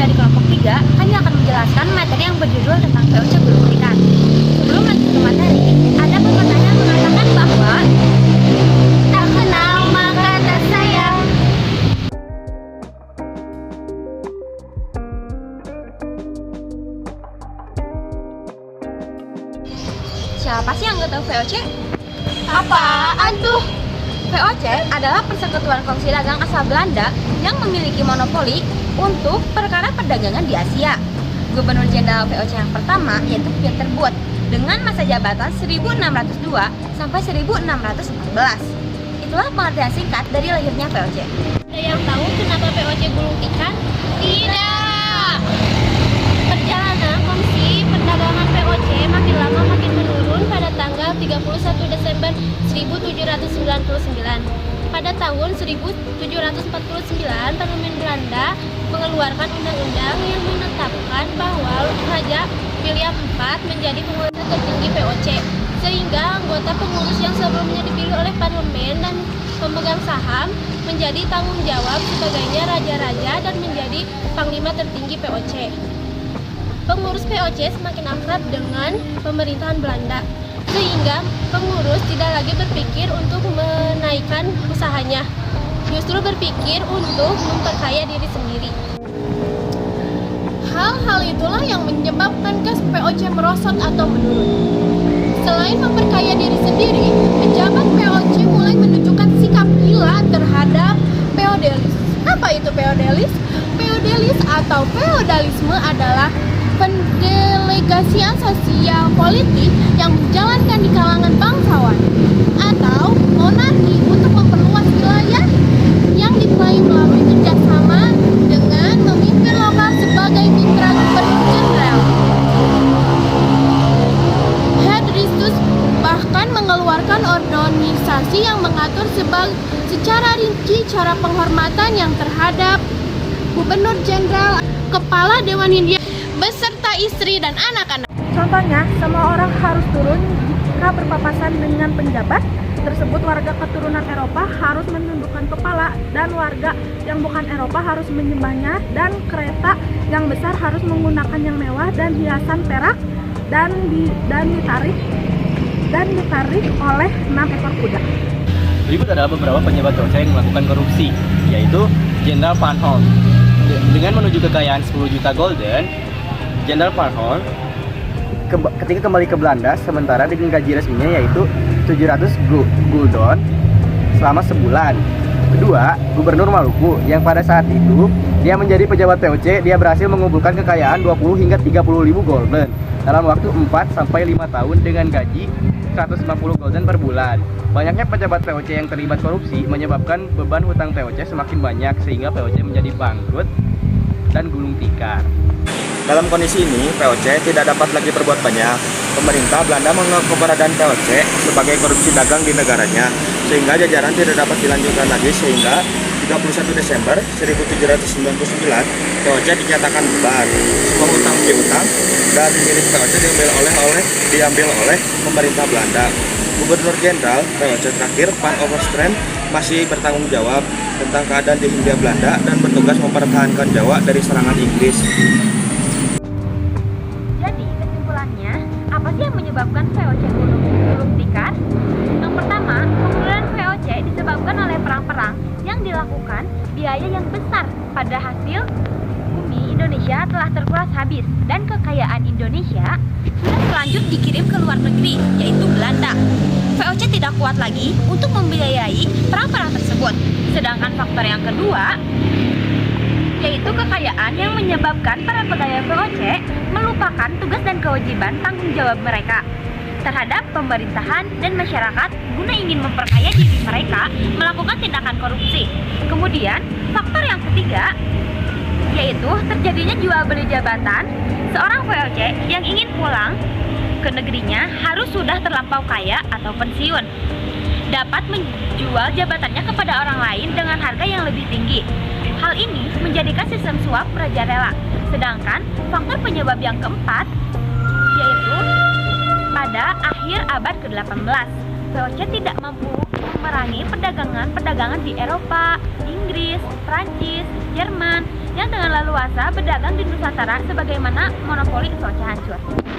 dari kelompok 3, kami akan menjelaskan materi yang berjudul tentang VOC gulung tikar. Sebelum lanjut ke materi, ada pepatah yang mengatakan bahwa tak kenal maka tak sayang. Siapa sih yang nggak tahu VOC? Apaan tuh? VOC adalah persekutuan kongsi dagang asal Belanda yang memiliki monopoli untuk perkara perdagangan di Asia. Gubernur Jenderal VOC yang pertama yaitu Pieter Both dengan masa jabatan 1602 sampai 1614. Itulah pengertian singkat dari lahirnya VOC. Ada yang tahu kenapa VOC gulung tikar? Tidak. Perjalanan kongsi perdagangan VOC makin lama makin menurun pada tanggal 31 Desember 1799. Pada tahun 1749, Parlemen Belanda mengeluarkan undang-undang yang menetapkan bahwa Raja William IV menjadi penguasa tertinggi VOC, sehingga anggota pengurus yang sebelumnya dipilih oleh parlemen dan pemegang saham menjadi tanggung jawab sebagainya raja-raja dan menjadi panglima tertinggi VOC. Pengurus VOC semakin akrab dengan pemerintahan Belanda, sehingga pengurus tidak lagi berpikir untuk menaikkan usahanya, justru berpikir untuk memperkaya diri sendiri. Hal-hal itulah yang menyebabkan kas VOC merosot atau menurun. Selain memperkaya diri sendiri, pejabat VOC mulai menunjukkan sikap gila terhadap feodalis. Apa itu feodalis? Feodalis atau feodalisme adalah pendelegasian sosial politik yang dijalankan di kalangan bangsawan atau monarki untuk memperluas wilayah yang diklaim melalui kerjasama dengan memimpin lokal sebagai mitra gubernur jenderal. Hedristus bahkan mengeluarkan organisasi yang mengatur secara rinci cara penghormatan yang terhadap gubernur jenderal, kepala Dewan Hindia beserta istri dan anak-anak. Contohnya, semua orang harus turun jika berpapasan dengan penjabat tersebut. Warga keturunan Eropa harus menundukkan kepala dan warga yang bukan Eropa harus menyembahnya, dan kereta yang besar harus menggunakan yang mewah dan hiasan perak dan ditarik oleh 6 ekor kuda. Berikut adalah beberapa pejabat VOC yang melakukan korupsi, yaitu Jenderal Van Horn. Dengan menuju kekayaan 10 juta golden, Jenderal Van Horn ketika kembali ke Belanda sementara dengan gaji resminya yaitu 700 gulden selama sebulan. Kedua, Gubernur Maluku yang pada saat itu dia menjadi pejabat VOC, dia berhasil mengumpulkan kekayaan 20 hingga 30 ribu golden dalam waktu 4 sampai 5 tahun dengan gaji 150 golden per bulan. Banyaknya pejabat VOC yang terlibat korupsi menyebabkan beban hutang VOC semakin banyak sehingga VOC menjadi bangkrut dan gulung tikar. Dalam kondisi ini, VOC tidak dapat lagi berbuat banyak. Pemerintah Belanda menganggap keberadaan VOC sebagai korupsi dagang di negaranya, sehingga jajaran tidak dapat dilanjutkan lagi, sehingga 31 Desember 1799, VOC dinyatakan bubar. Semua hutang piutang dan milik VOC diambil oleh pemerintah Belanda. Gubernur Jenderal VOC terakhir, Van Overstraat, masih bertanggung jawab tentang keadaan di Hindia Belanda dan bertugas mempertahankan Jawa dari serangan Inggris. Jadi, kesimpulannya, apa sih yang menyebabkan VOC gulung tikar? Yang pertama, penurunan VOC disebabkan oleh perang-perang yang dilakukan biaya yang besar, pada hasil bumi Indonesia telah terkuras habis dan kekayaan Indonesia sudah terlanjur dikirim ke luar negeri, yaitu Belanda. VOC tidak kuat lagi untuk membiayai perang-perang tersebut. Sedangkan faktor yang kedua yaitu kekayaan yang menyebabkan para pegawai VOC melupakan tugas dan kewajiban tanggung jawab mereka terhadap pemerintahan dan masyarakat guna ingin memperkaya diri mereka melakukan tindakan korupsi. Kemudian, faktor yang ketiga yaitu terjadinya jual beli jabatan. Seorang VOC yang ingin pulang ke negerinya harus sudah terlampau kaya atau pensiun, dapat menjual jabatannya kepada orang lain dengan harga yang lebih tinggi. Hal ini menjadikan sistem suap merajalela. Sedangkan faktor penyebab yang keempat yaitu pada akhir abad ke-18, VOC tidak mampu memerangi perdagangan di Eropa, Inggris, Prancis, Jerman yang dengan leluasa berdagang di Nusantara sebagaimana monopoli VOC hancur.